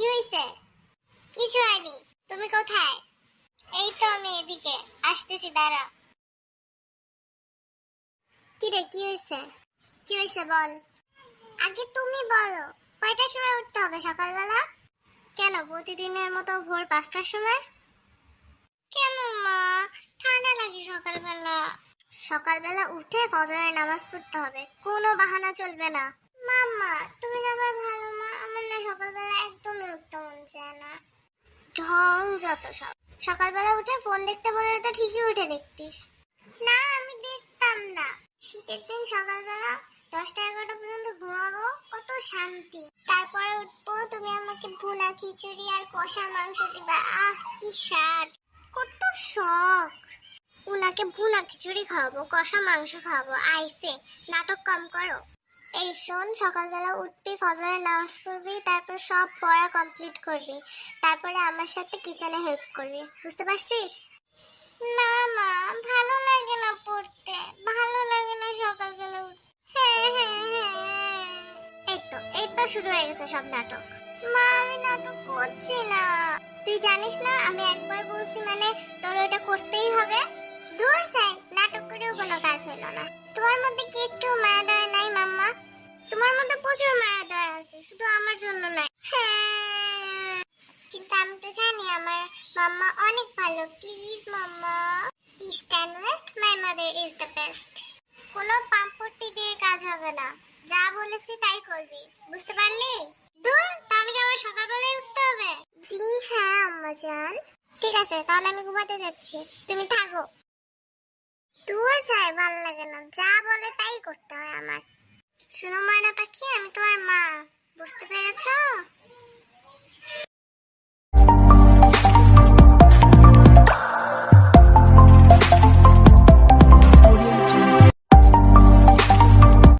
কি হইছে? কিছু হয়নি। তুমি কোথায়? এই তো আমি এদিকে আসতেছি, দাঁড়া। কি রে, কি হইছে? কি হইছে বল। আগে তুমি বলো, কয়টার সময় উঠতে হবে সকালবেলা? কেন প্রতিদিনের মতো ভোর 5টার সময়? কেন মা, ঠান্ডা লাগে সকালবেলা। সকালবেলা উঠে ফজরের নামাজ পড়তে হবে, কোনো বাহানা চলবে না। মাম্মা, তুমি না আমার ভালো মা, আমার না সকালবেলা একদমই উঠতে মন চায় না। ঢং যত সব। সকালবেলা উঠে ফোন দেখতে বলে তো ঠিকই উঠে দেখতিস। না, আমি দেখতাম না। শীতের দিন সকালবেলা 10টা 11টা পর্যন্ত ঘুমাবো, কত শান্তি। তারপরে উঠবো, তুমি আমাকে ভুনা খিচুড়ি আর কষা মাংস দিবা, আহ কি স্বাদ, কত শখ। উনাকে ভুনা খিচুড়ি খাওয়াবো, কষা মাংস খাওয়াবো, আইসে নাটক কম করো। এই শোন, সকালবেলা উঠবি, ফজরের নামাজ পড়বি, তারপর সব পড়া কমপ্লিট করবি, তারপরে আমার সাথে কিচেনে হেল্প করবি, বুঝতে পারছিস? না মা, ভালো লাগে না পড়তে, ভালো লাগে না সকালবেলা উঠতে। হ্যাঁ হ্যাঁ হ্যাঁ, এই তো শুরু হয়ে গেছে সব নাটক। মা, আমি নাটক করছি না। তুই জানিস না আমি একবার বলছি মানে তোর ওটা করতেই হবে। দূর সাই, নাটক করেও কোনো কাজ হলো না। তোমার মধ্যে কি একটু মায়া দয়া নাই মাম্মা? তোমার মধ্যে প্রচুর মায়া দয়া আছে, শুধু আমার জন্য নাই। হ্যাঁ, কিন্তু আমি তো জানি আমার মাম্মা অনেক ভালো। Please mumma, east and west, my mother is the best. কোনো পাম্পটি দিয়ে কাজ হবে না, যা বলেছি তাই করবি, বুঝতে পারলি? দূর, তাহলে কি আমার সকালবেলায় উঠতে হবে? জি হ্যাঁ আম্মা জান। ঠিক আছে, তাহলে আমি ঘুমাতে যাচ্ছি, তুমি থাকো। তুই চাই, ভালো লাগে না, যা বলে তাই করতে হয় আমার। শোনো ময়না পাখি, আমি তোমার